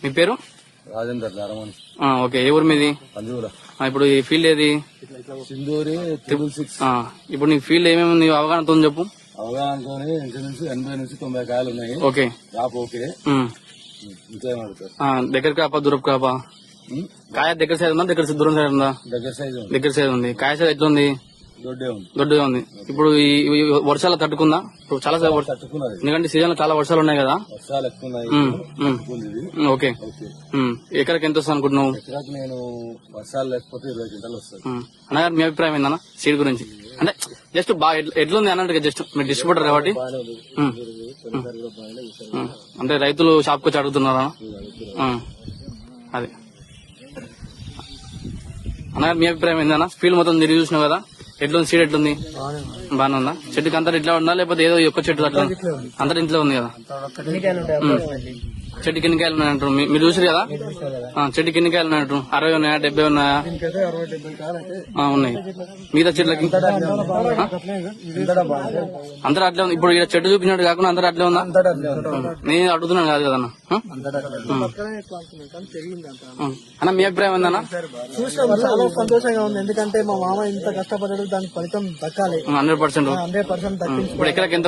మీ పేరు? రాజేందర్ దారమణి. ఓకే, ఏ ఊరు మీది? పంజూరా. ఇప్పుడు ఈ ఫీల్డ్ ఏది? సింధూరి 666. ఇప్పుడు నీ ఫీల్డ్ ఏమేమి ఉంది అవగాహనతో చెప్పు. అవగాహనతో ఇంచుమించు 80 నుంచి 90 కాయలు ఉన్నాయి. Okay, okay. ఇంకేమడుగుతారు? దగ్గర కాపా దూరపు కాపా? కాయ దగ్గర సైజ్ ఉందా దూరం సైజ్ ఉందా? దగ్గర సైజ్ ఉంది. కాయ సైజ్ ఎట్లా ఉంది? దొడ్డుగా ఉంది. ఇప్పుడు ఈ వర్షాలు తట్టుకుందా? ఇప్పుడు చాలా తట్టుకున్నది, ఎందుకంటే సీజన్ లో చాలా వర్షాలు ఉన్నాయి కదా. వర్షాలు ఎక్కువ ఉన్నాయి. ఓకే, ఎకరాకి ఎంత వస్తుంది అనుకుంటున్నావు? ఎకరాకి నేను వర్షాలు లేకపోతే 20 క్వింటాలు వస్తాయి. అన్నగారు మీ అభిప్రాయం ఏందన్నా సీడ్ గురించి? అంటే జస్ట్ బాగా ఎట్లుంది అన్నట్టు, జస్ట్ మీరు డిస్ట్రిబ్యూటర్ కాబట్టి అంటే రైతులు షాప్ వచ్చి అడుగుతున్నారా? అదే అన్నగారు మీ అభిప్రాయం ఏందన్నా? ఫీల్డ్ మొత్తం తిరిగి చూసినావు కదా, ఎట్లుంది సీడ్ ఎట్లుంది? బాగానే ఉందా? చెట్టుకి అంతా ఇట్లా ఉందా లేకపోతే ఏదో ఒక్క చెట్టు అట్లా అంతా ఇంట్లో ఉంది కదా? చెట్టుకి ఎన్ని కాయలు ఉన్నాయంటారు మీరు చూసారు కదా? చెట్టుకి ఎన్ని కాయలు ఉన్నాయంటారు? 60 ఉన్నాయా 70 ఉన్నాయా? ఉన్నాయి. మిగతా చెట్లకి అందరూ అట్లే ఉంది. ఇప్పుడు ఇక్కడ చెట్టు చూపించినట్టు కాకుండా అందరూ అట్లే ఉందా? నేను అడుగుతున్నాను కాదు కదన్నా. అన్న మీ అభిప్రాయం ఏందన్నా? చూసినాం, చాలా సంతోషంగా ఉంది. ఎందుకంటే మా మామ ఇంత కష్టపడ్డాడు, దానికి ఫలితం దక్కాలి. 100%. దక్కింది. ఇప్పుడు ఎకరాకి ఎంత